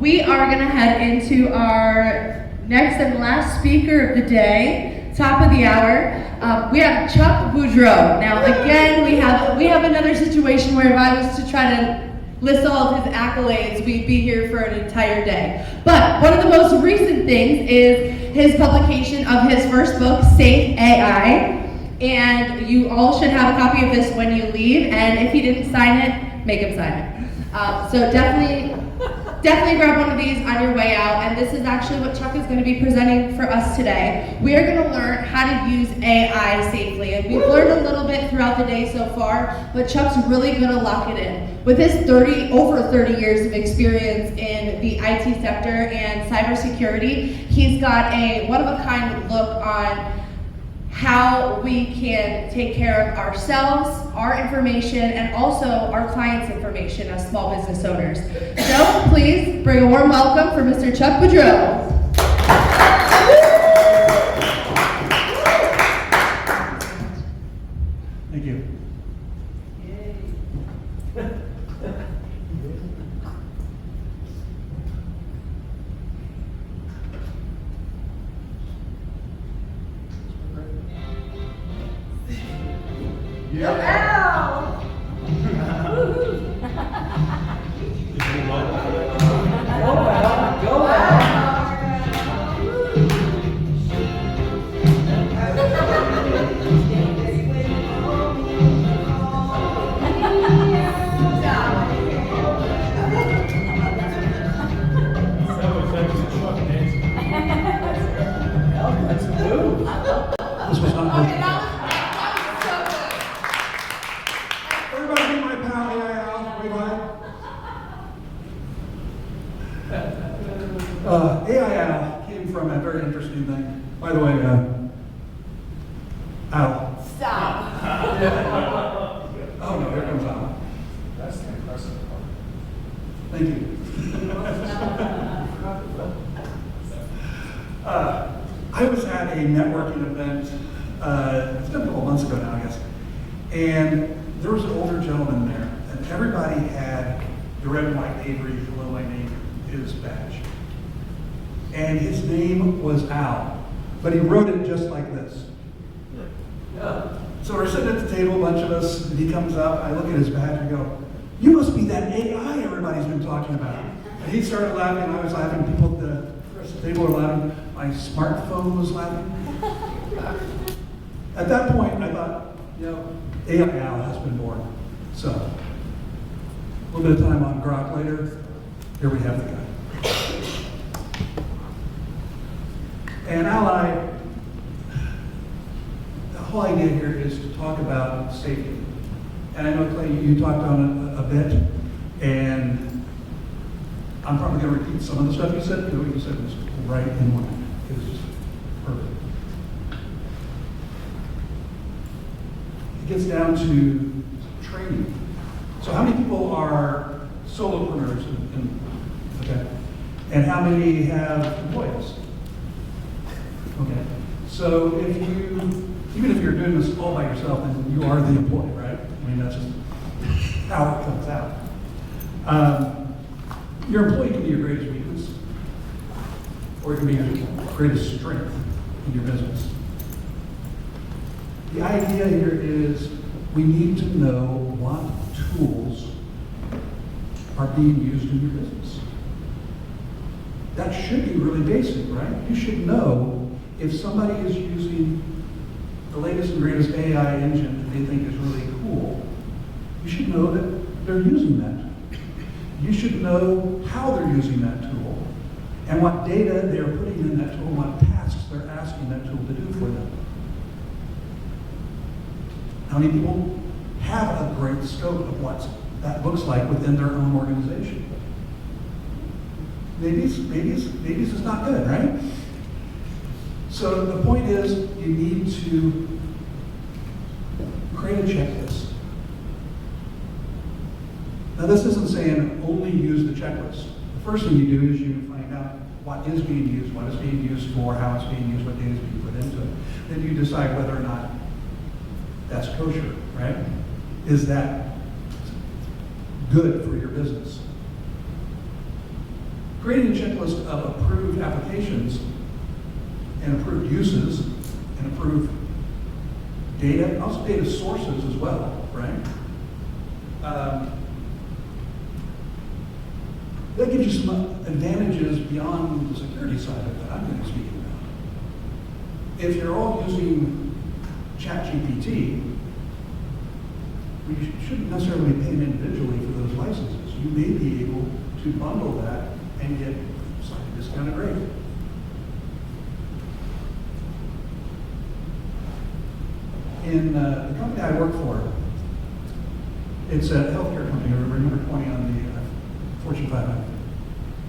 We are going to head into our next and last speaker of the day, top of the hour. We have Chuck Budreau. Now, again, we have another situation where if I was to try to list all of his accolades, we'd be here for an entire day. But one of the most recent things is his publication of his first book, Safe AI. And you all should have a copy of this when you leave. And if he didn't sign it, make him sign it. So definitely grab one of these on your way out, and this is actually what Chuck is going to be presenting for us today. We are going to learn how to use AI safely, and we've learned a little bit throughout the day so far, but Chuck's really going to lock it in. With his over 30 years of experience in the IT sector and cybersecurity, he's got a one-of-a-kind look on how we can take care of ourselves, our information, and also our clients' information as small business owners. So please bring a warm welcome for Mr. Chuck Budreau. Thank you. Yeah. This was not good. Everybody meet my pal AIL, wave hi. AIL came from a very interesting thing. By the way, Al. Stop. Oh no, here comes Al. That's the impressive part. Thank you. I was at a networking event, it's been a couple months ago now, I guess, and there was an older gentleman there, and everybody had the red and white Avery, the little white name, his badge. And his name was Al, but he wrote it just like this. So we're sitting at the table, a bunch of us, and he comes up, I look at his badge and go, "You must be that AI everybody's been talking about." And he started laughing, I was laughing, people at the table were laughing, my smartphone was laughing. At that point, I thought, AIL has been born. So, a little bit of time on Grok later, here we have the guy. And Ally, the whole idea here is to talk about safety. And I know, Clay, you talked on it a bit, and I'm probably going to repeat some of the stuff you said, because what you said was right in line. It was just perfect. It gets down to training. So how many people are solopreneurs? Okay. And how many have employees? Okay. So even if you're doing this all by yourself, then you are the employee, right? I mean, that's just how it comes out. Your employee can be your greatest weakness, or it can be your greatest strength in your business. The idea here is we need to know what tools are being used in your business. That should be really basic, right? You should know if somebody is using the latest and greatest AI engine that they think is really cool. You should know that they're using that. You should know how they're using that tool and what data they're putting in that tool, what tasks they're asking that tool to do for them. How many people have a great scope of what that looks like within their own organization? Maybe it's not good, right? So the point is, you need to create a checklist. Now this isn't saying only use the checklist. The first thing you do is you find out what is being used, what it's being used for, how it's being used, what data is being put into it. Then you decide whether or not that's kosher, right? Is that good for your business? creating a checklist of approved applications and approved uses and approved data, and also data sources as well, right? That gives you some advantages beyond the security side of that I'm going to be speaking about. If you're all using ChatGPT, we shouldn't necessarily be paying individually for those licenses. You may be able to bundle that and get slightly discounted rate. In the company I work for, it's a healthcare company, number 20 on the Fortune 500.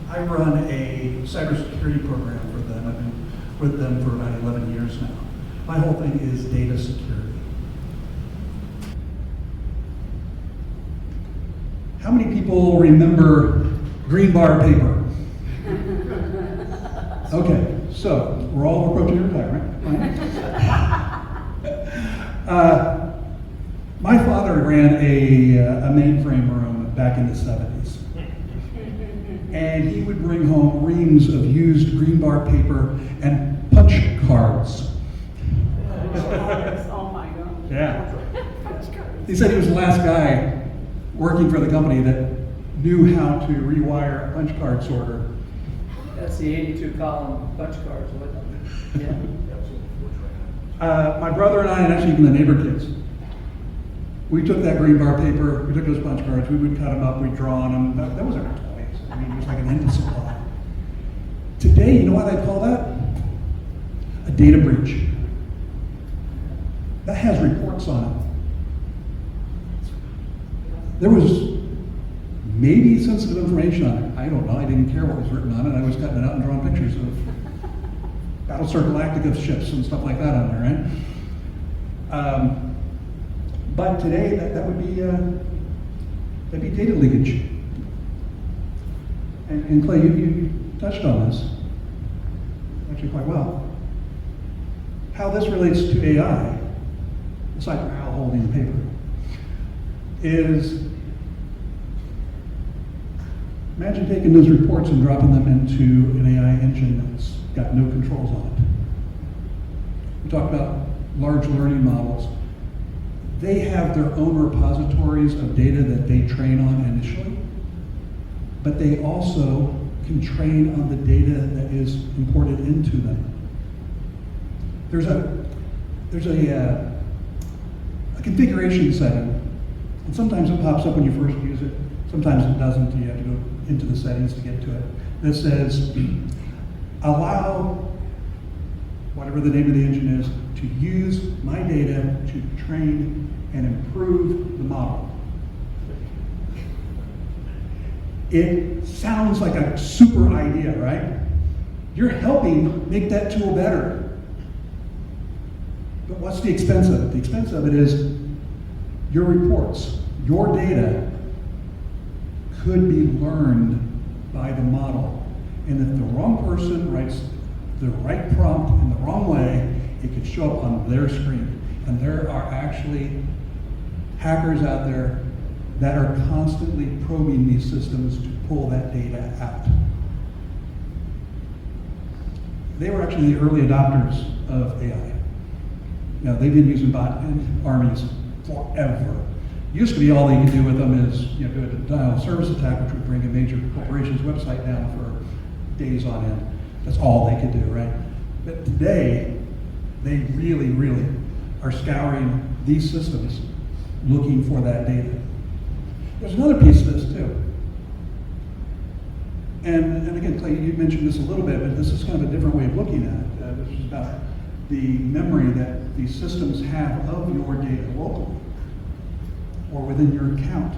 I run a cybersecurity program for them. I've been with them for about 11 years now. My whole thing is data security. How many people remember green bar paper? Okay, so we're all approaching retirement, right? My father ran a mainframe room back in the 70s. And he would bring home reams of used green bar paper and punch cards. Oh my God. Yeah. He said he was the last guy working for the company that knew how to rewire a punch card sorter. That's the 82-column punch cards, wasn't it? Yeah. My brother and I, and actually even the neighbor kids, we took that green bar paper, we took those punch cards, we would cut them up, we'd draw on them. That was our toys. I mean, it was like an endless supply. Today, you know what I'd call that? A data breach. That has reports on it. There was maybe sensitive information on it. I don't know. I didn't care what was written on it. I was cutting it out and drawing pictures of Battlestar Galactica ships and stuff like that on there, right? But today, that would be that'd be data leakage. And Clay, you touched on this actually quite well. How this relates to AI, aside from Al holding the paper, is imagine taking those reports and dropping them into an AI engine that's got no controls on it. We talked about large learning models. They have their own repositories of data that they train on initially, but they also can train on the data that is imported into them. There's a configuration setting, and sometimes it pops up when you first use it, sometimes it doesn't. You have to go into the settings to get to it. That says, allow whatever the name of the engine is to use my data to train and improve the model. It sounds like a super idea, right? You're helping make that tool better. But what's the expense of it? The expense of it is your reports, your data could be learned by the model. And if the wrong person writes the right prompt in the wrong way, it could show up on their screen. And there are actually hackers out there that are constantly probing these systems to pull that data out. They were actually the early adopters of AI. Now, they've been using bot armies forever. Used to be all they could do with them is do a denial of service attack, which would bring a major corporation's website down for days on end. That's all they could do, right? But today, they really, really are scouring these systems looking for that data. There's another piece of this too. And again, Clay, you mentioned this a little bit, but this is kind of a different way of looking at it. This is about the memory that these systems have of your data locally or within your account.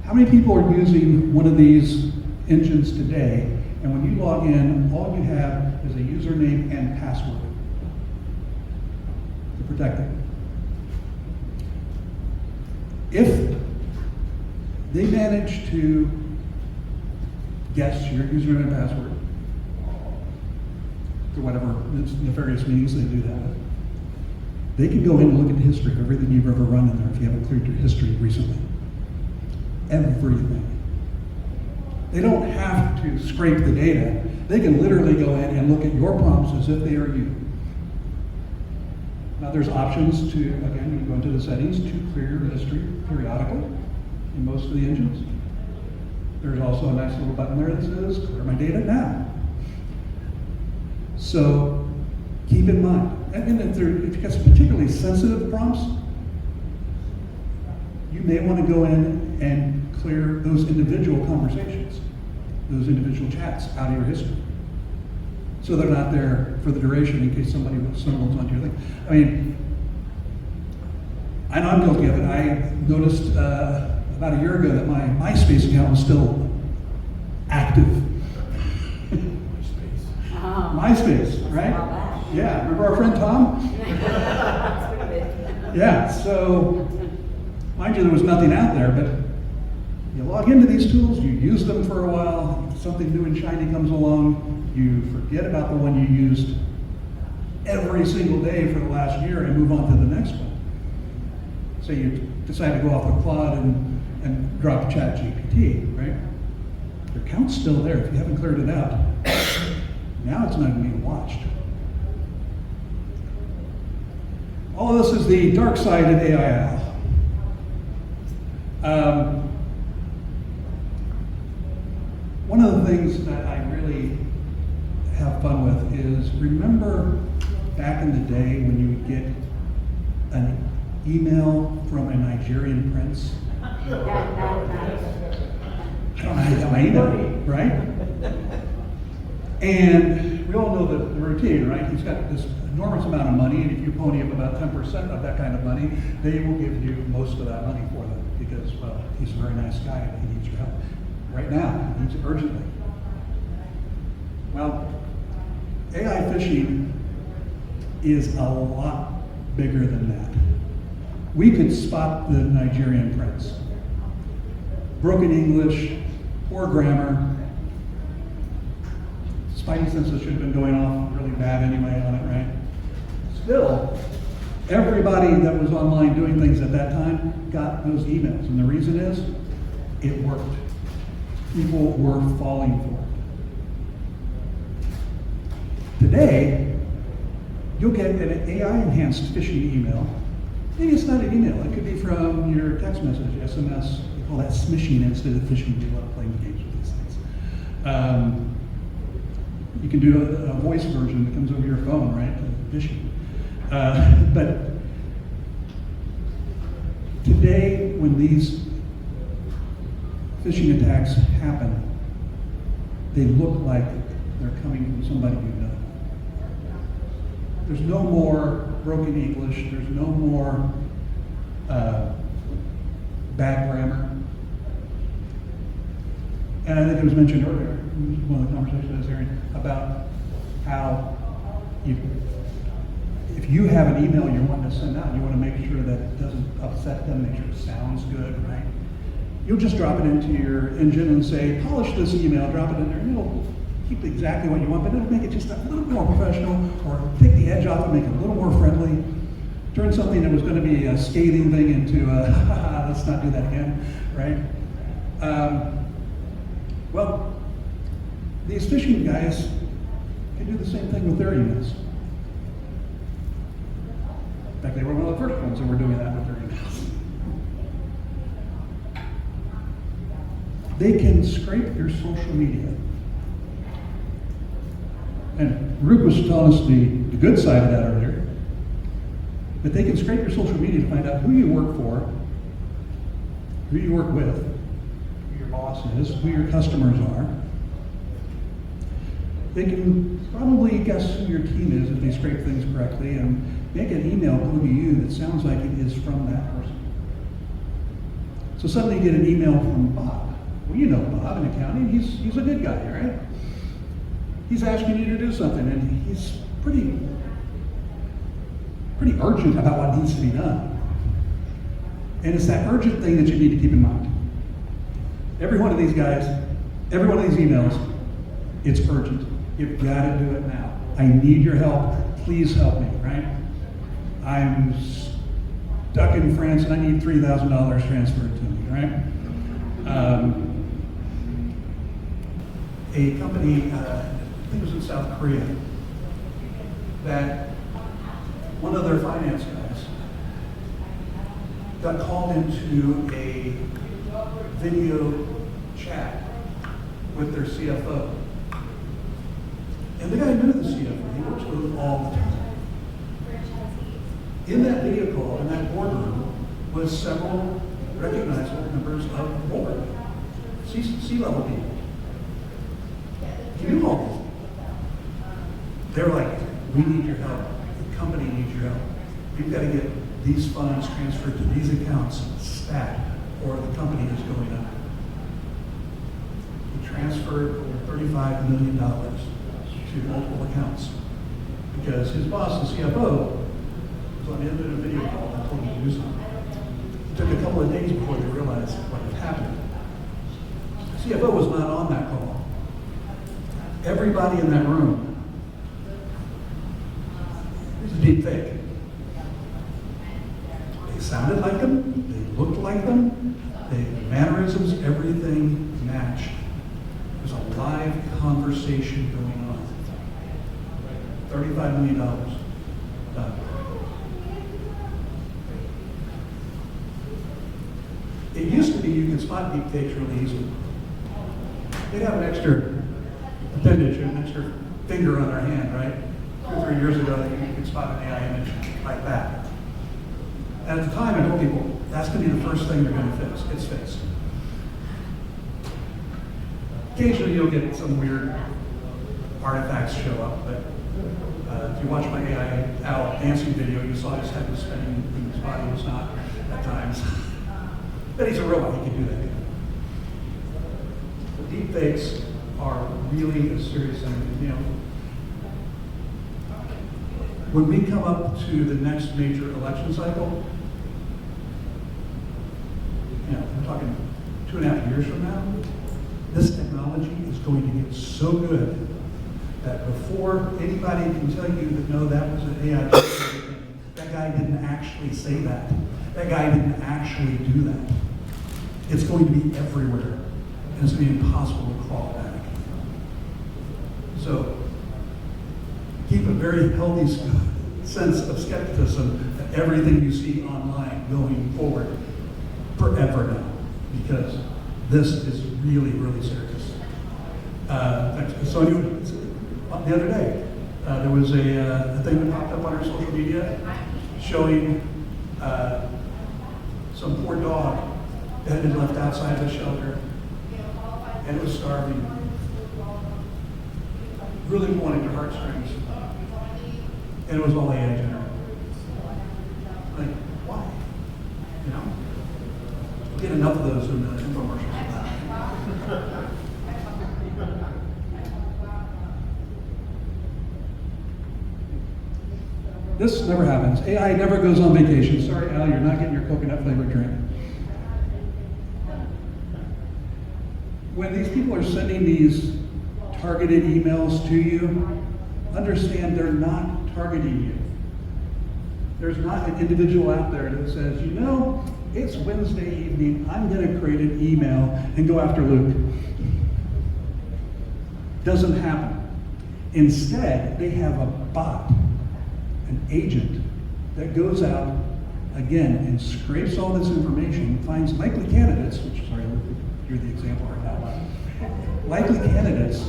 How many people are using one of these engines today, and when you log in, all you have is a username and password to protect it? If they manage to guess your username and password through whatever nefarious means they do that with, they can go in and look at the history of everything you've ever run in there if you haven't cleared your history recently. Everything. They don't have to scrape the data. They can literally go in and look at your prompts as if they are you. Now there's options to, again, you can go into the settings to clear your history periodically in most of the engines. There's also a nice little button there that says, clear my data now. So keep in mind, and if you've got some particularly sensitive prompts, you may want to go in and clear those individual conversations, those individual chats out of your history. So they're not there for the duration in case somebody stumbles onto your thing. I mean, I know I'm guilty of it. I noticed about a year ago that my MySpace account was still active. MySpace, right? Yeah, remember our friend Tom? Yeah, so mind you, there was nothing out there, but you log into these tools, you use them for a while, something new and shiny comes along, you forget about the one you used every single day for the last year and move on to the next one. So you decide to go off the cloud and drop ChatGPT, right? Your account's still there if you haven't cleared it out. Now it's not going to be watched. All of this is the dark side of AI. One of the things that I really have fun with is, remember back in the day when you would get an email from a Nigerian prince? I don't know how you got my email, right? And we all know the routine, right? He's got this enormous amount of money, and if you pony up about 10% of that kind of money, they will give you most of that money for them because, well, he's a very nice guy and he needs your help. Right now, he needs it urgently. Well, AI phishing is a lot bigger than that. We could spot the Nigerian prince. Broken English, poor grammar. Spidey senses should have been going off really bad anyway on it, right? Still, everybody that was online doing things at that time got those emails. And the reason is, it worked. People were falling for it. Today, you'll get an AI-enhanced phishing email. Maybe it's not an email. It could be from your text message, SMS. We call that smishing instead of phishing. We love playing games with these things. You can do a voice version that comes over your phone, right? Phishing. But today, when these phishing attacks happen, they look like they're coming from somebody you know. There's no more broken English. There's no more bad grammar. And I think it was mentioned earlier, one of the conversations I was hearing, about how if you have an email you're wanting to send out, you want to make sure that it doesn't upset them, make sure it sounds good, right? You'll just drop it into your engine and say, polish this email, drop it in there, and it'll keep exactly what you want, but it'll make it just a little more professional, or take the edge off and make it a little more friendly. Turn something that was going to be a scathing thing into a, let's not do that again, right? Well, these phishing guys can do the same thing with their emails. In fact, they were one of the first ones that were doing that with their emails. They can scrape your social media. And Ruth was telling us the good side of that earlier. But they can scrape your social media to find out who you work for, who you work with, who your boss is, who your customers are. They can probably guess who your team is if they scrape things correctly and make an email go to you that sounds like it is from that person. So suddenly you get an email from Bob. Well, you know Bob in accounting, he's a good guy, right? He's asking you to do something, and he's pretty urgent about what needs to be done. And it's that urgent thing that you need to keep in mind. Every one of these guys, every one of these emails, it's urgent. You've got to do it now. I need your help. Please help me, right? I'm stuck in France and I need $3,000 transferred to me, right? a company, I think it was in South Korea, that one of their finance guys got called into a video chat with their CFO. And the guy knew the CFO, he works with him all the time. In that video call, in that boardroom, was several recognizable members of the board, C-level people. He knew all these people. They were like, we need your help. The company needs your help. We've got to get these funds transferred to these accounts stat, or the company is going under. He transferred over $35 million to multiple accounts because his boss, the CFO, was on the end of a video call and told him to do something. It took a couple of days before they realized what had happened. The CFO was not on that call. Everybody in that room, it was a deep fake. They sounded like them, they looked like them, their mannerisms, everything matched. There's a live conversation going on. $35 million done. It used to be you could spot deep fakes really easily. They'd have an extra appendage, an extra finger on their hand, right? 2 or 3 years ago, you could spot an AI image like that. And at the time, I told people, that's going to be the first thing they're going to fix. It's fixed. Occasionally, you'll get some weird artifacts show up, but if you watch my AI Al dancing video, you saw his head was spinning and his body was not at times. But he's a robot, he can do that. The deep fakes are really a serious thing. You know, when we come up to the next major election cycle, you know, we're talking 2.5 years from now, this technology is going to get so good that before anybody can tell you that no, that was an AI, that guy didn't actually say that. That guy didn't actually do that. It's going to be everywhere, and it's going to be impossible to claw back. So keep a very healthy sense of skepticism that everything you see online going forward forever now, because this is really, really serious. So anyway, the other day, there was a thing that popped up on our social media showing some poor dog that had been left outside the shelter and it was starving, really pulling at their heartstrings, and it was all AI generated. Like, why? You know? We'll get enough of those in the infomercials. This never happens. AI never goes on vacation. Sorry, Al, you're not getting your coconut flavored drink. When these people are sending these targeted emails to you, understand they're not targeting you. There's not an individual out there that says, you know, it's Wednesday evening, I'm going to create an email and go after Luke. Doesn't happen. Instead, they have a bot, an agent, that goes out again and scrapes all this information, finds likely candidates, which, sorry, you're the example right now, likely candidates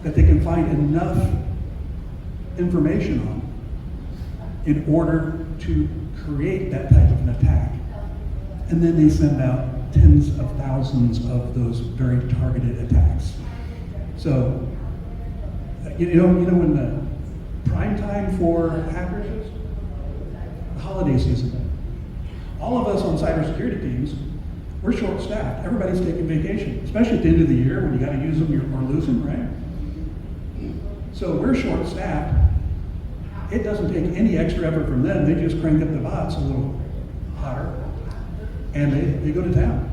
that they can find enough information on in order to create that type of an attack. And then they send out tens of thousands of those very targeted attacks. So, you know when the prime time for hackers is? The holiday season. All of us on cybersecurity teams, we're short-staffed. Everybody's taking vacation, especially at the end of the year when you got to use them or lose them, right? So we're short-staffed. It doesn't take any extra effort from them. They just crank up the bots a little hotter, and they go to town.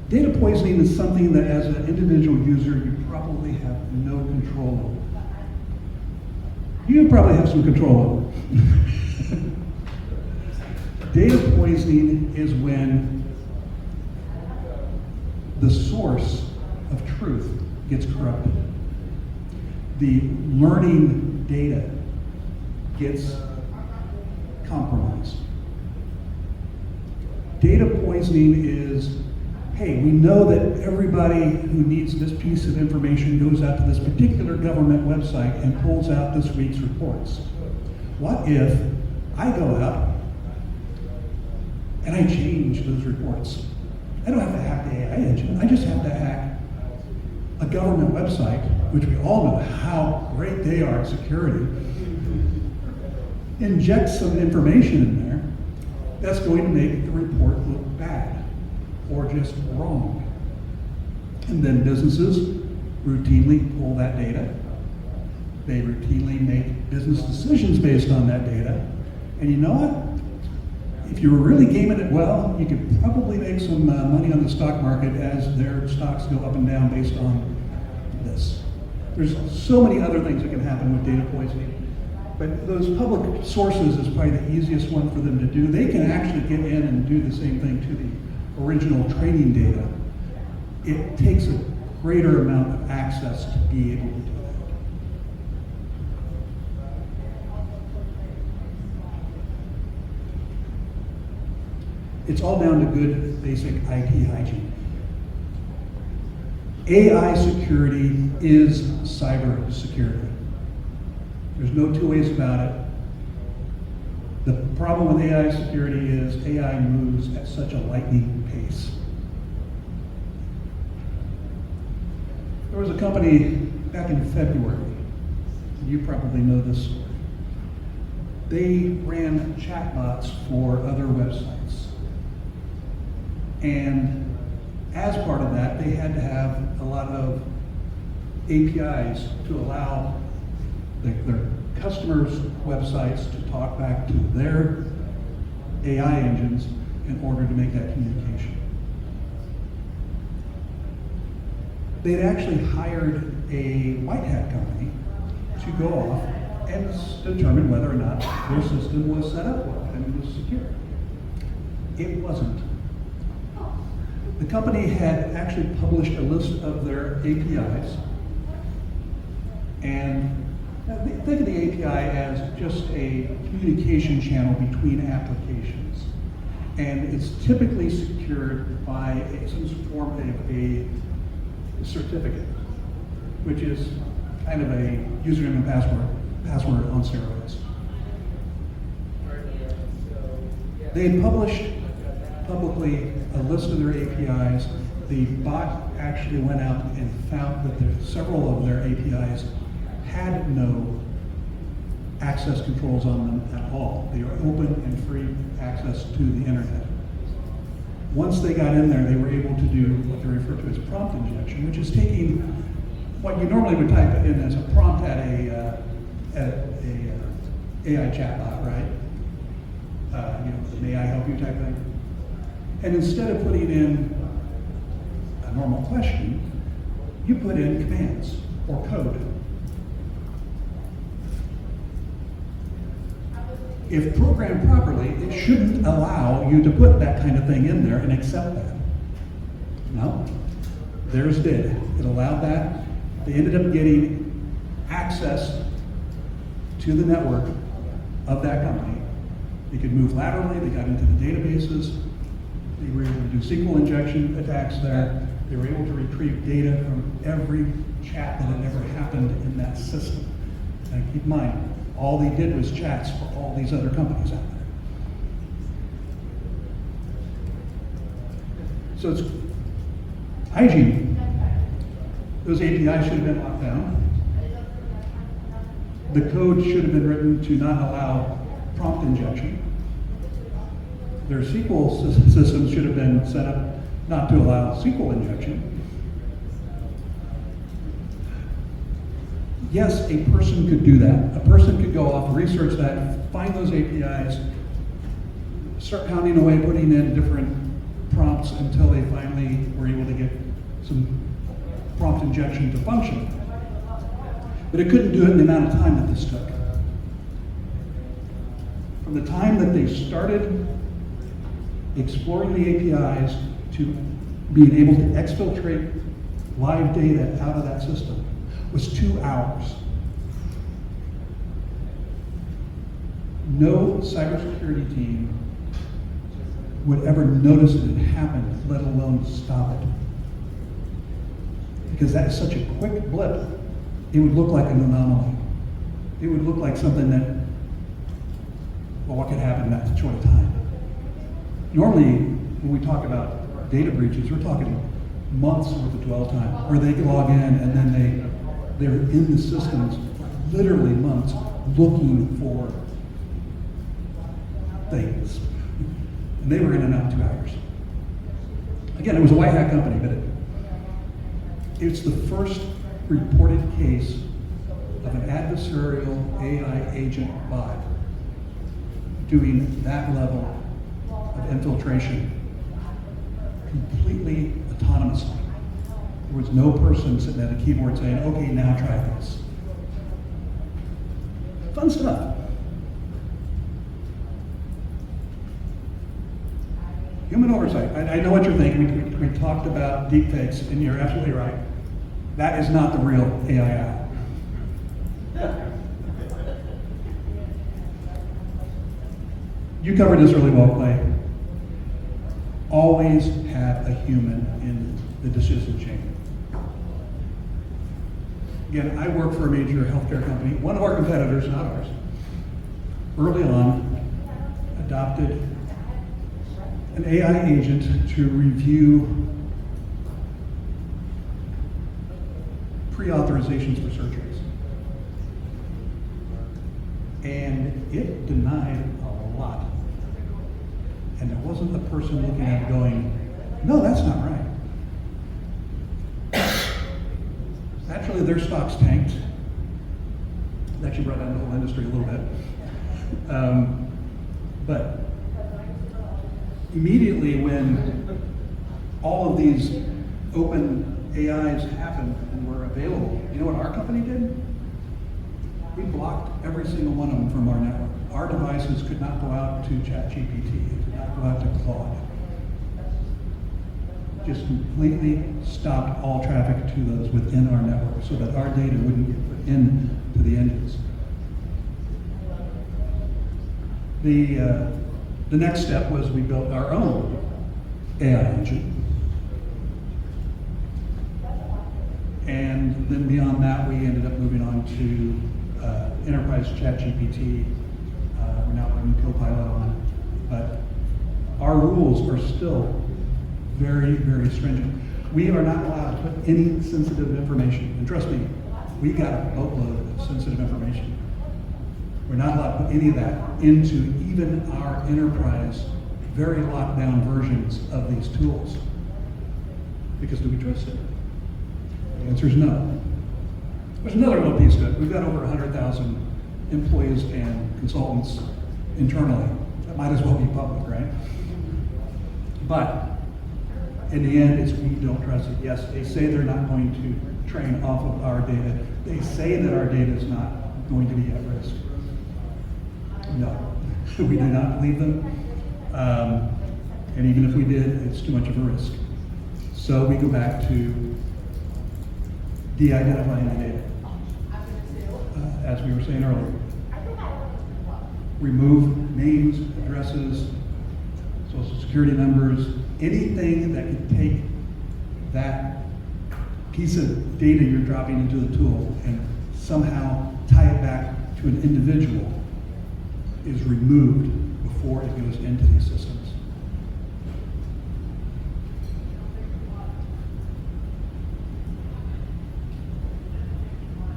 Data poisoning is something that as an individual user, you probably have no control over. You probably have some control over. Data poisoning is when the source of truth gets corrupted. The learning data gets compromised. Data poisoning is, hey, we know that everybody who needs this piece of information goes out to this particular government website and pulls out this week's reports. What if I go out and I change those reports? I don't have to hack the AI engine. I just have to hack a government website, which we all know how great they are at security, inject some information in there that's going to make the report look bad or just wrong. And then businesses routinely pull that data. They routinely make business decisions based on that data. And you know what? If you were really gaming it well, you could probably make some money on the stock market as their stocks go up and down based on this. There's so many other things that can happen with data poisoning. But those public sources is probably the easiest one for them to do. They can actually get in and do the same thing to the original training data. It takes a greater amount of access to be able to do that. It's all down to good basic IT hygiene. AI security is cyber security. There's no two ways about it. The problem with AI security is AI moves at such a lightning pace. There was a company back in February, you probably know this story. They ran chatbots for other websites. And as part of that, they had to have a lot of APIs to allow their customers' websites to talk back to their AI engines in order to make that communication. They'd actually hired a white hat company to go off and determine whether or not their system was set up well and was secure. It wasn't. The company had actually published a list of their APIs, and think of the API as just a communication channel between applications. And it's typically secured by some form of a certificate, which is kind of a username and password on steroids. They had published publicly a list of their APIs. The bot actually went out and found that several of their APIs had no access controls on them at all. They are open and free access to the internet. Once they got in there, they were able to do what they refer to as prompt injection, which is taking what you normally would type in as a prompt at a AI chatbot, right? The may I help you type thing. And instead of putting in a normal question, you put in commands or code. If programmed properly, it shouldn't allow you to put that kind of thing in there and accept that. No, theirs did. It allowed that. They ended up getting access to the network of that company. They could move laterally, they got into the databases, they were able to do SQL injection attacks there, they were able to retrieve data from every chat that had ever happened in that system. And keep in mind, all they did was chats for all these other companies out there. So it's hygiene. Those APIs should have been locked down. The code should have been written to not allow prompt injection. Their SQL systems should have been set up not to allow SQL injection. Yes, a person could do that. A person could go off, research that, find those APIs, start pounding away, putting in different prompts until they finally were able to get some prompt injection to function. But it couldn't do it in the amount of time that this took. From the time that they started exploring the APIs to being able to exfiltrate live data out of that system was 2 hours. No cybersecurity team would ever notice it had happened, let alone stop it. Because that is such a quick blip, it would look like an anomaly. It would look like something that, well, what could happen in that short time? Normally, when we talk about data breaches, we're talking months worth of dwell time, where they log in and then they're in the systems for literally months looking for things. And they were in and out in 2 hours. Again, it was a white hat company, but it's the first reported case of an adversarial AI agent bot doing that level of infiltration completely autonomously. There was no person sitting at a keyboard saying, okay, now try this. Fun stuff. Human oversight. I know what you're thinking. We talked about deepfakes, and you're absolutely right. That is not the real AI. You covered this really well, Clay. Always have a human in the decision chain. Again, I work for a major healthcare company. One of our competitors, not ours, early on adopted an AI agent to review pre-authorizations for surgeries. And it denied a lot. And there wasn't a person looking at it going, no, that's not right. Naturally, their stocks tanked. That actually brought down the whole industry a little bit. But immediately when all of these open AIs happened and were available, you know what our company did? We blocked every single one of them from our network. Our devices could not go out to ChatGPT, could not go out to Claude. Just completely stopped all traffic to those within our network so that our data wouldn't get put into the engines. The next step was we built our own AI engine. And then beyond that, we ended up moving on to enterprise ChatGPT. We're now putting Copilot on. But our rules are still very, very stringent. We are not allowed to put any sensitive information. And trust me, we got a boatload of sensitive information. We're not allowed to put any of that into even our enterprise, very locked down versions of these tools. Because do we trust it? The answer is no. There's another little piece to it. We've got over 100,000 employees and consultants internally. That might as well be public, right? But in the end, it's we don't trust it. Yes, they say they're not going to train off of our data. They say that our data is not going to be at risk. No, we do not believe them. And even if we did, it's too much of a risk. So we go back to de-identifying the data. As we were saying earlier. Remove names, addresses, social security numbers, anything that could take that piece of data you're dropping into the tool and somehow tie it back to an individual is removed before it goes into these systems.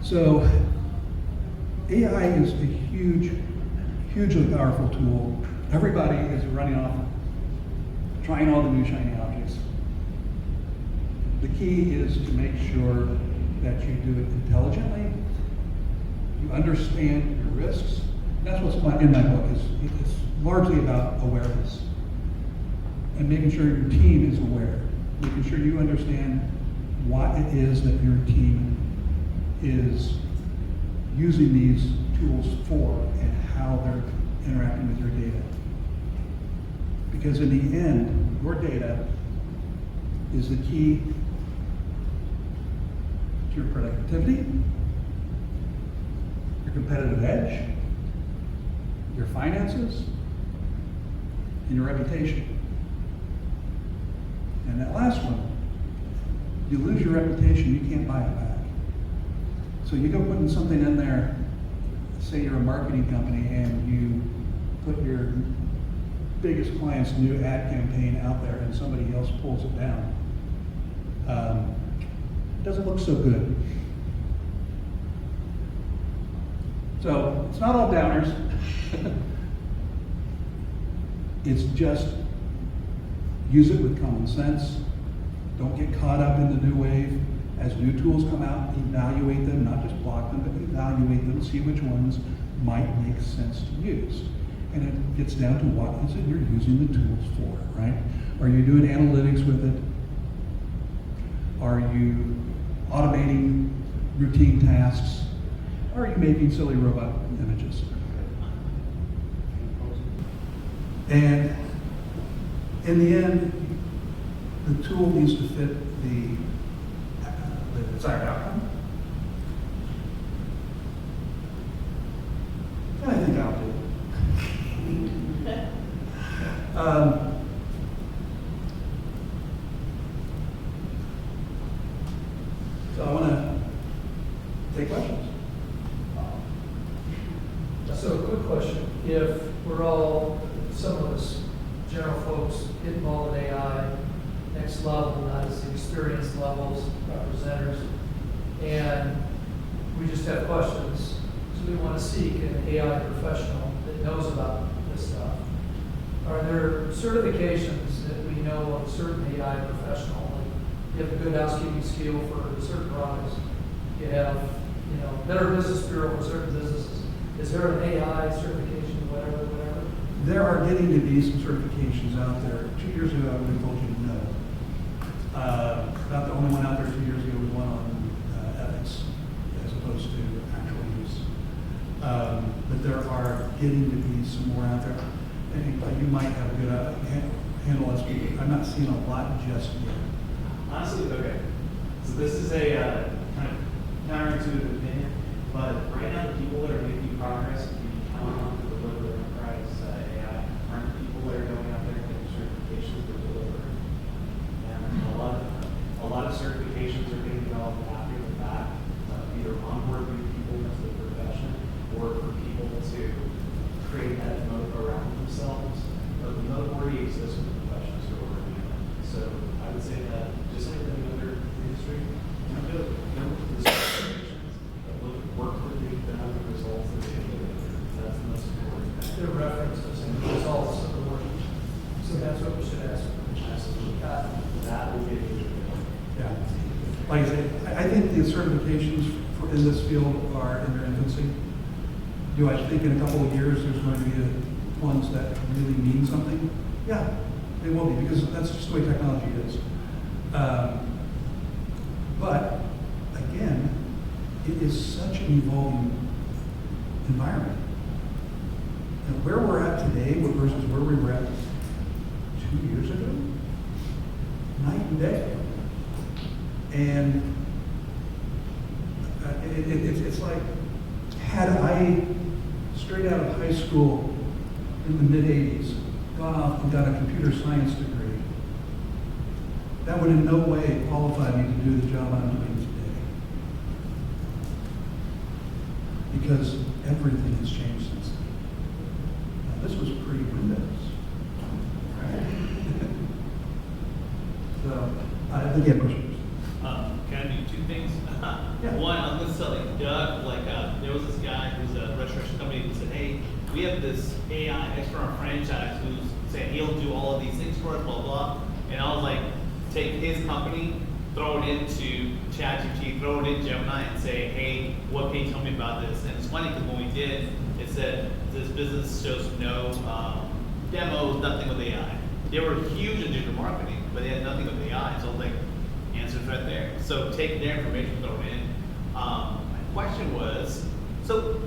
So AI is a hugely powerful tool. Everybody is running off, trying all the new shiny objects. The key is to make sure that you do it intelligently, you understand your risks. That's what's in my book. It's largely about awareness and making sure your team is aware, making sure you understand what it is that your team is using these tools for and how they're interacting with your data. Because in the end, your data is the key to your productivity, your competitive edge, your finances, and your reputation. And that last one, you lose your reputation, you can't buy it back. So you go putting something in there, say you're a marketing company and you put your biggest client's new ad campaign out there and somebody else pulls it down. It doesn't look so good. So it's not all downers. It's just use it with common sense. Don't get caught up in the new wave. As new tools come out, evaluate them, not just block them, but evaluate them, see which ones might make sense to use. And it gets down to what is it you're using the tools for, right? Are you doing analytics with it? Are you automating routine tasks? Or are you making silly robot images? And in the end, the tool needs to fit the desired outcome. And I think I'll do it. So I want to take questions. So a quick question, if we're all, some of us, general folks, get involved in AI, next level, not as the experienced levels, presenters, and we just have questions, so we want to seek an AI professional that knows about this stuff. Are there certifications that we know of a certain AI professional? Like you have a good housekeeping skill for certain products, you have, Better Business Bureau for certain businesses. Is there an AI certification, whatever? There are getting to be some certifications out there. 2 years ago, I would have told you no. About the only one out there 2 years ago was one on ethics, as opposed to actual use. But there are getting to be some more out there. And you might have a good handle on speaking. I'm not seeing a lot just yet. Honestly, okay. So this is a kind of counterintuitive opinion, but right now the people that are making progress and being counted on to deliver enterprise AI aren't the people that are going out there and getting certifications to deliver. And a lot of certifications are being developed after the fact, either onboard new people into the profession or for people to create that moat around themselves. But the moat already exists with the professionals who are working on it. So I would say that just like any other industry, go with the certifications, but work with the results that they deliver. That's the most important thing. Their references and results of the work. So that's what we should ask. Absolutely. That will be a huge deal. Yeah. Like I said, I think the certifications in this field are in their infancy. Do I think in a couple of years there's going to be ones that really mean something? Yeah, they will be, because that's just the way technology is. But again, it is such an evolving environment. And where we're at today versus where we were at 2 years ago, night and day. And it's like, had I, straight out of high school in the mid-'80s, gone off and got a computer science degree, that would in no way qualify me to do the job I'm doing today. Because everything has changed since then. Now, this was pre-Windows. Right? So, I think you have questions. Can I do two things? Yeah. One, I'm going to tell Doug, there was this guy who's a registration company who said, hey, we have this AI external franchise who's saying he'll do all of these things for us, blah, blah. And I was like, take his company, throw it into ChatGPT, throw it in Gemini and say, hey, what can you tell me about this? And it's funny because when we did, it said this business shows no demos, nothing with AI. They were huge in digital marketing, but they had nothing with AI. So I was like, answers right there. So take their information, throw it in. My question was, so,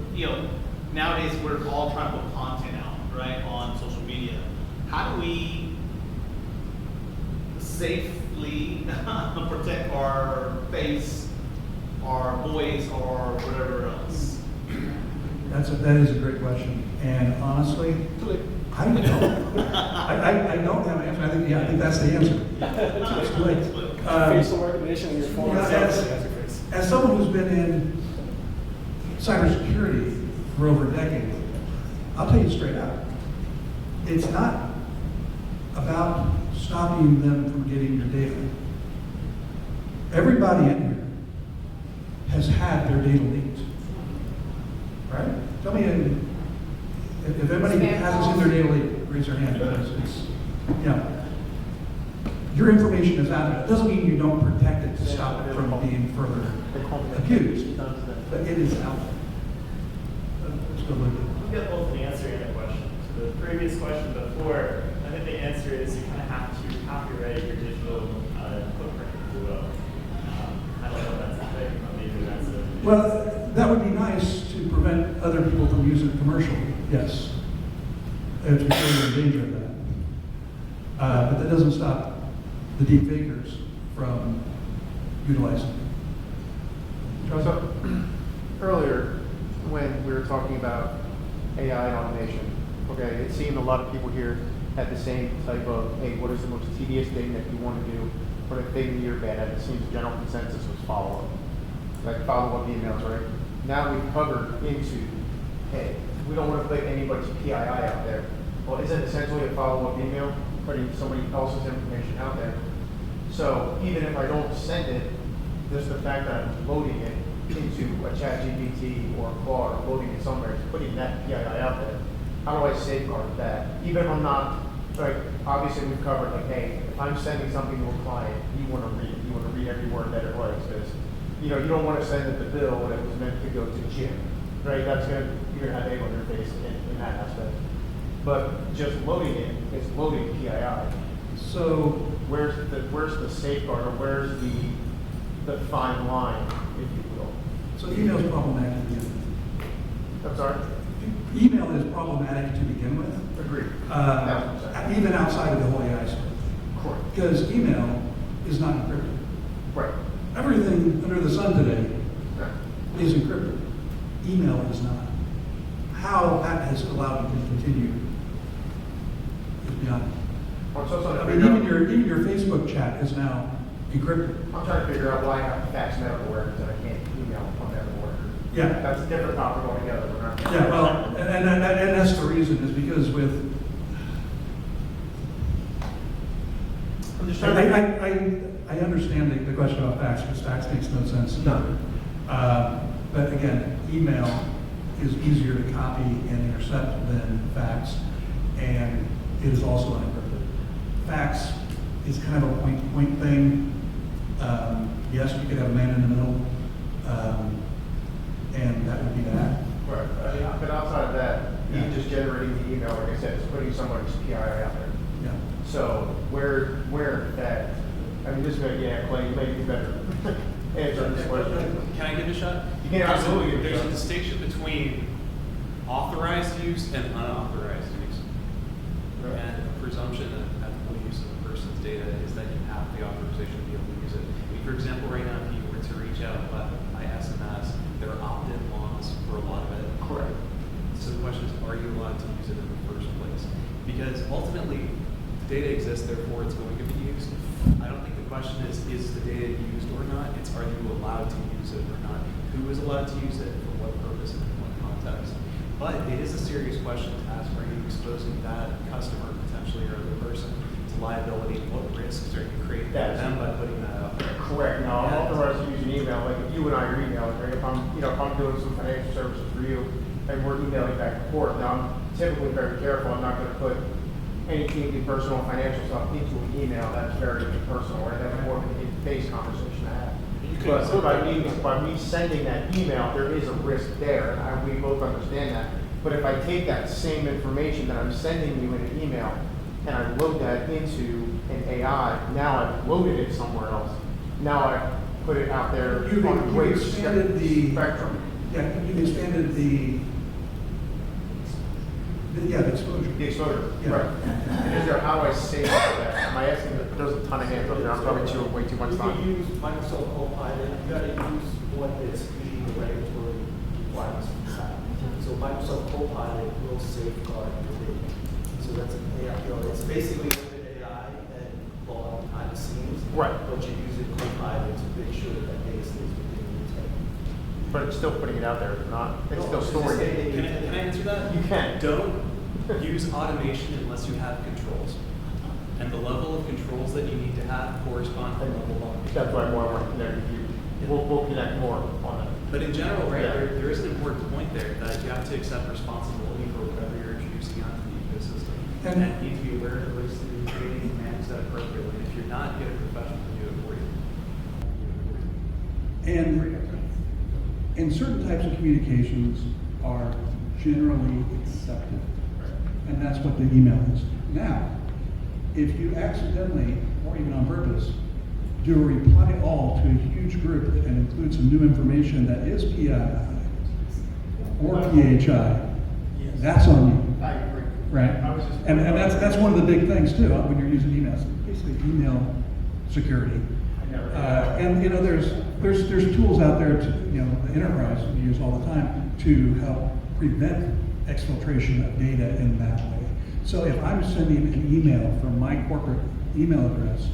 nowadays we're all trying to put content out, right, on social media. How do we safely physically protect our face, our voice, or whatever else? That is a great question, and honestly, I don't know. I don't have an answer. I think that's the answer. It's too late. Facial recognition on your phone. As someone who's been in cybersecurity for over a decade, I'll tell you straight out, it's not about stopping them from getting your data. Everybody in here has had their data leaked, right? Tell me if anybody hasn't seen their data leaked, raise their hand. Because it's, you know, your information is out there. It doesn't mean you don't protect it to stop it from being further abused, but it is out there. Let's go look at it. We'll get both the answer and the question. So the previous question before, I think the answer is you kind of have to copyright your digital footprint, if you will. I don't know if that's a thing, or maybe that's a... Well, that would be nice to prevent other people from using it commercially, yes. If you're in danger of that. But that doesn't stop the deep fakers from utilizing it. So, earlier, when we were talking about AI and automation, okay, it seemed a lot of people here had the same type of, hey, what is the most tedious thing that you want to do, or the thing that you're bad at? It seems the general consensus was follow-up. Like follow-up emails, right? Now we've covered into, hey, we don't want to put anybody's PII out there. Well, isn't it essentially a follow-up email, putting somebody else's information out there? So even if I don't send it, just the fact that I'm loading it into a ChatGPT or a Claude, or loading it somewhere, putting that PII out there, how do I safeguard that? Even if I'm not, like, obviously we've covered, like, hey, if I'm sending something to a client, you want to read it. You want to read every word that it writes, because, you know, you don't want to send it the bill when it was meant to go to Jim, right? That's going to, you're going to have egg on your face in that aspect. But just loading it is loading PII. So Where's the safeguard, or where's the fine line, if you will? So email is problematic to begin with. I'm sorry? Email is problematic to begin with, Agreed. even outside of the whole AI stuff. Correct. Because email is not encrypted. Right. Everything under the sun today Okay. is encrypted. Email is not. How that has allowed you to continue is beyond. I'm so sorry. I mean, even your Facebook chat is now encrypted. I'm trying to figure out why I have to fax medical workers and I can't email on medical workers. Yeah. That's a different topic altogether. We're not- Yeah, well, and that's the reason, is because with, I'm just trying to. I understand the question about fax, because fax makes no sense. No. But again, email is easier to copy and intercept than fax, and it is also unencrypted. Fax is kind of a point thing. Yes, you could have a man in the middle, and that would be that. Right. But outside of that, Yeah. even just generating the email, like I said, is putting somebody's PII out there. Yeah. So where that, I mean, this may, yeah, Clay, you may be better answer this question. Can I give it a shot? You can absolutely give it a There's shot. a distinction between authorized use and unauthorized use. Right. And a presumption of ethical use of a person's data is that you have the authorization to be able to use it. I mean, for example, right now, if you were to reach out by SMS, there are opt-in laws for a lot of it. Correct. So the question is, are you allowed to use it in the first place? Because ultimately, the data exists, therefore it's going to be used. I don't think the question is the data used or not? It's, are you allowed to use it or not? Who is allowed to use it, for what purpose, and in what context? But it is a serious question to ask, are you exposing that customer potentially or other person to liability? What risks are you creating for That's- them by putting that out there? Correct. Now, I'm Yeah. authorized to use an email, like if you and I are emailing, right? If I'm doing some financial services for you and we're emailing back and forth, now I'm typically very careful. I'm not gonna put anything personal financial stuff into an email. That's very impersonal, right? That's more of an in-face conversation to have. But by me sending that email, there is a risk there, and we both understand that. But if I take that same information that I'm sending you in an email and I load that into an AI, now I've loaded it somewhere else. Now I put it out there You've on a great expanded the spectrum. Yeah, you've expanded the exposure. The exposure, Yeah. right. And is there, how do I safeguard that? Am I asking the there's a ton of hands up there. I'm probably way too much You time. use Microsoft Copilot, you gotta use what is meeting the regulatory requirements from the side. So Microsoft Copilot will safeguard your data. So that's an AI, it's basically an AI that Claude behind the scenes. Right. But you're using Copilot to make sure that data stays within your integrity. But it's still putting it out there. It's not. It's No, still storing it. Can I answer that? You can. Don't use automation unless you have controls. And the level of controls that you need to have correspond to the level of automation. That's why I want to connect with you. We'll connect more on that. But in general, right, Yeah. there is an important point there that you have to accept responsibility for whatever you're introducing onto the ecosystem. And- And you need to be aware of the risks that you're creating and manage that appropriately. If you're not, get a professional to do it for you. And certain types of communications are generally accepted. And that's what the email is. Now, if you accidentally, or even on purpose, do a reply all to a huge group and include some new information that is PII or PHI, that's on you. I agree. Right? I was just- And that's one of the big things too, when you're using emails, basically email security. And you know, there's tools out there to, you know, the enterprise use all the time to help prevent exfiltration of data in that way. So if I'm sending an email from my corporate email address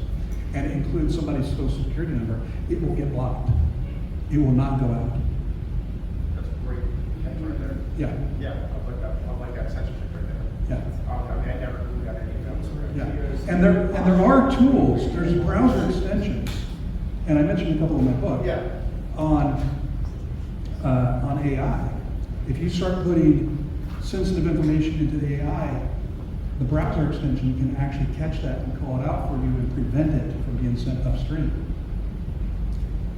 and it includes somebody's social security number, it will get blocked. It will not go out. That's great. That's right there. Yeah, Yeah, I like that censorship right there. yeah. I mean, I never knew that any of Yeah, and there are tools, there's browser extensions, and I mentioned a couple in my book. Yeah. On AI. If you start putting sensitive information into the AI, the browser extension can actually catch that and call it out for you and prevent it from being sent upstream.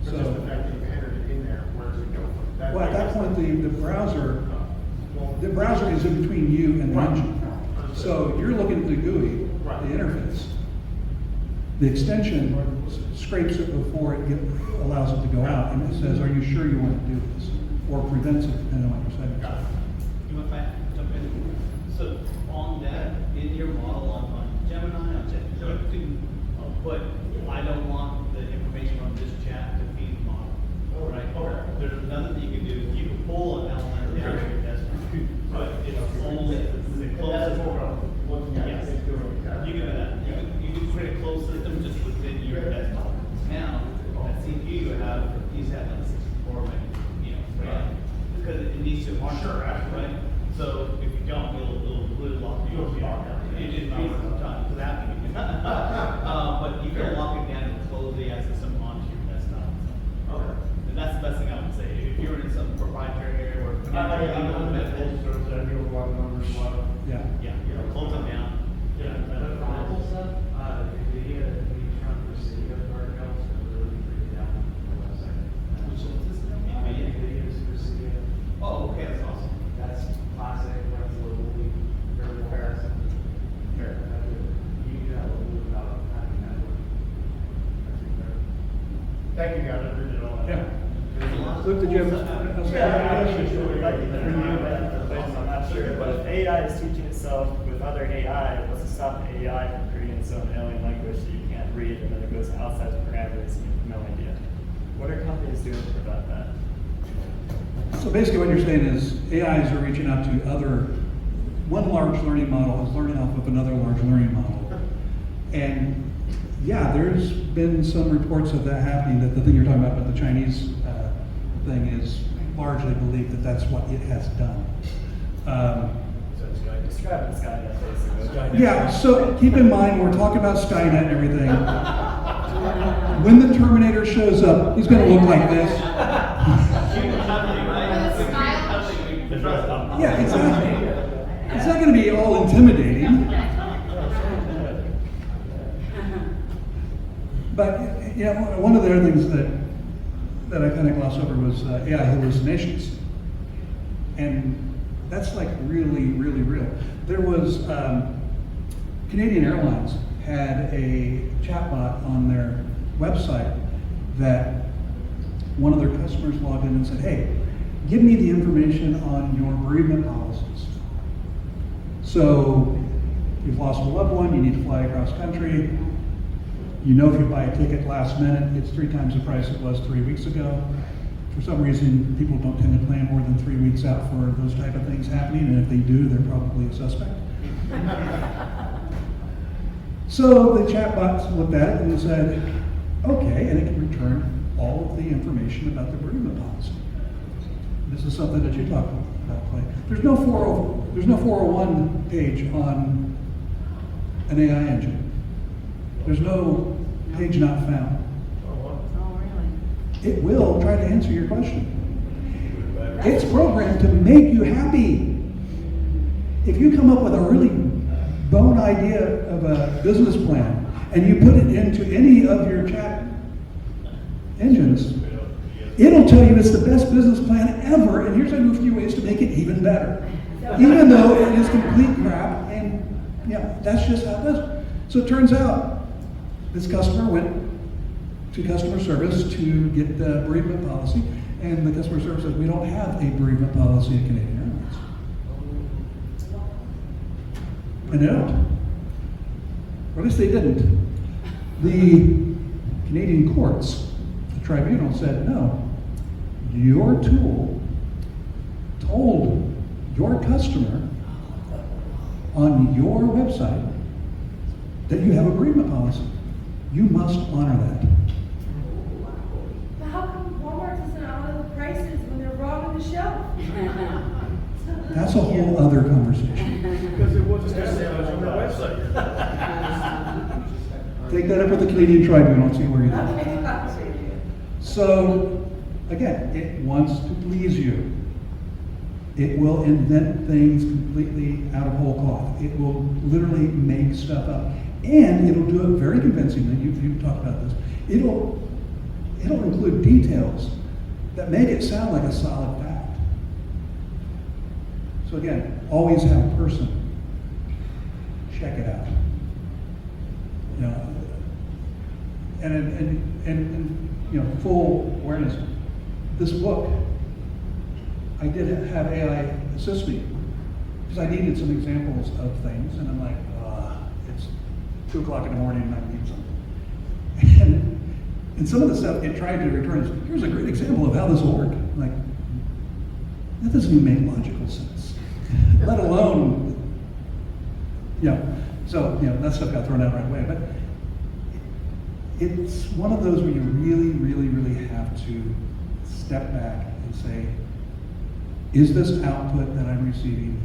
So just the fact that you entered it in there, where does it go from that? Well, at that point, the browser is in between you and the engine. So you're looking at the GUI, the interface. The extension scrapes it before it allows it to go out, and it says, "Are you sure you want to do this?" Or prevents it, depending on what you're saying. You want to jump in? So on that, in your model on Gemini, on Gemini, you can put, I don't want the information on this chat to feed the model, right? There's another thing you can do, you can pull an element down to your desktop, but it's only the closest. Yes. You can do that. You can create a closed system just within your desktop. Now, that CPU you have, these have like 64 meg, RAM, because it needs to monitor, right? So if you don't, it'll lock you. It is not time because happening. But you can lock it down and close the AI system onto your desktop. Okay. And that's the best thing I would say. If you're in some proprietary area or Yeah. close them down. Oh, okay, that's awesome. That's classic, runs locally, very fast. You can have a little about having that. Thank you, guys, I read it all. Yeah. Luke, did you have? I'm not sure, but if AI is teaching itself with other AI, what's to stop the AI from creating its own alien language that you can't read and then it goes outside the parameters and you have no idea? What are companies doing to prevent that? So basically what you're saying is AIs are reaching out to one large learning model is learning off of another large learning model. And yeah, there's been some reports of that happening, that the thing you're talking about the Chinese thing is largely believed that that's what it has done. Describe the Skynet basically. Yeah, so keep in mind, we're talking about Skynet and everything. When the Terminator shows up, he's gonna look like this. Yeah, exactly. It's not going to be all intimidating. But you know, one of the other things that I kind of glossed over was AI hallucinations, and that's like really, really real. There was Canadian Airlines had a chatbot on their website that one of their customers logged in and said, "Hey, give me the information on your bereavement policies. So you've lost a loved one, you need to fly across country. You know if you buy a ticket last minute, it's 3 times the price it was 3 weeks ago. For some reason, people don't tend to plan more than 3 weeks out for those type of things happening, and if they do, they're probably a suspect. So the chatbot looked at it and said, okay, and it can return all of the information about the bereavement policy. This is something that you talked about, Clay. There's no 401 page on an AI engine. There's no page not found. It will try to answer your question. It's programmed to make you happy. If you come up with a really bone idea of a business plan and you put it into any of your chat engines, it'll tell you it's the best business plan ever, and here's a few ways to make it even better. Even though it is complete crap, and yeah, that's just how it is. So it turns out this customer went to customer service to get the bereavement policy, and the customer service said, we don't have a bereavement policy at Canadian Airlines. And they don't. Or at least they didn't. The Canadian courts, the tribunal said, no, your tool told your customer on your website that you have a bereavement policy. You must honor that. But how come Walmart doesn't honor the prices when they're wrong on the shelf? That's a whole other conversation. Because it wasn't necessarily on their website. Take that up with the Canadian tribunal and see where you Okay, go. gotcha. So, again, it wants to please you. It will invent things completely out of whole cloth. It will literally make stuff up. And it'll do it very convincingly. You've talked about this. It'll include details that make it sound like a solid fact. So again, always have a person check it out. You know, and you know, full awareness. This book, I did have AI assist me because I needed some examples of things, and I'm like, it's 2 o'clock in the morning and I need something. And some of the stuff it tried to return is, here's a great example of how this will work. I'm like, that doesn't even make logical sense, let alone, so, that stuff got thrown out right away. But it's one of those where you really, really, really have to step back and say, is this output that I'm receiving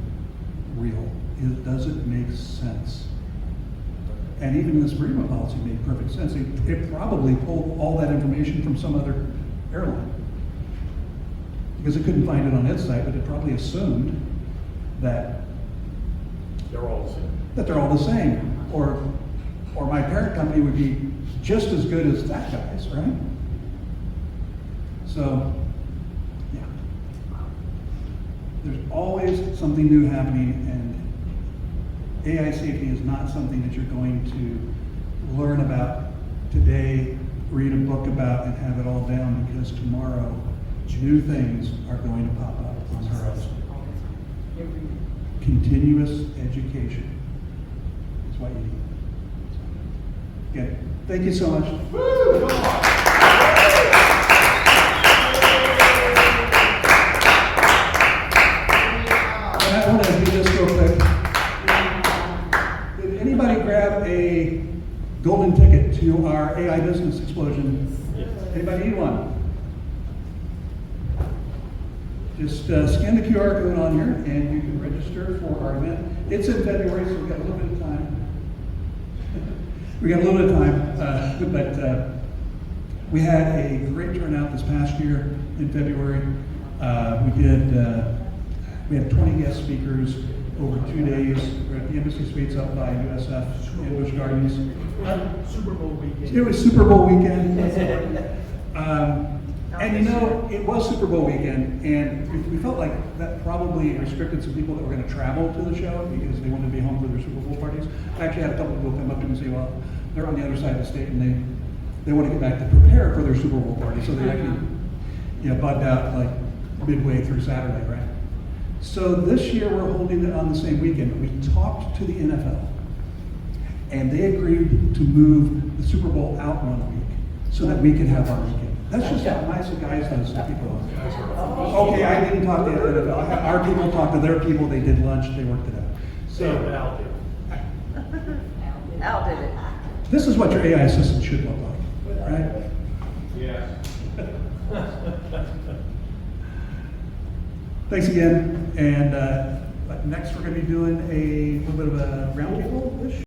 real? Does it make sense? And even this bereavement policy made perfect sense. It probably pulled all that information from some other airline because it couldn't find it on its site, but it probably assumed that They're all the same. the same, or my parent company would be just as good as that guy's, right? So, yeah, there's always something new happening, and AI safety is not something that you're going to learn about today, read a book about, and have it all down, because tomorrow new things are going to pop up on the horizon. Continuous education is what you need. Again, thank you so much. And I want to do this real quick. Did anybody grab a golden ticket to our AI business explosion? Anybody need one? Just scan the QR code on here and you can register for our event. It's in February, so we've got a little bit of time. We had a great turnout this past year in February. We had 20 guest speakers over 2 days. We're at the Embassy Suites up by USF in Busch Gardens. Super Bowl weekend. It was Super Bowl weekend. And it was Super Bowl weekend, and we felt like that probably restricted some people that were going to travel to the show because they wanted to be home for their Super Bowl parties. I actually had a couple people come up to me and say, well, they're on the other side of the state and they want to get back to prepare for their Super Bowl party. So they actually, bugged out like midway through Saturday, right? So this year we're holding it on the same weekend. We talked to the NFL and they agreed to move the Super Bowl out 1 week so that we could have our weekend. That's just how nice the guys does to people. Okay, I didn't talk to the NFL. Our people talked to their people, they did lunch, they worked it out. So, Al did it. this is what your AI assistant should look like, right? Yeah. Thanks again, and next we're going to be doing a little bit of a roundtable-ish.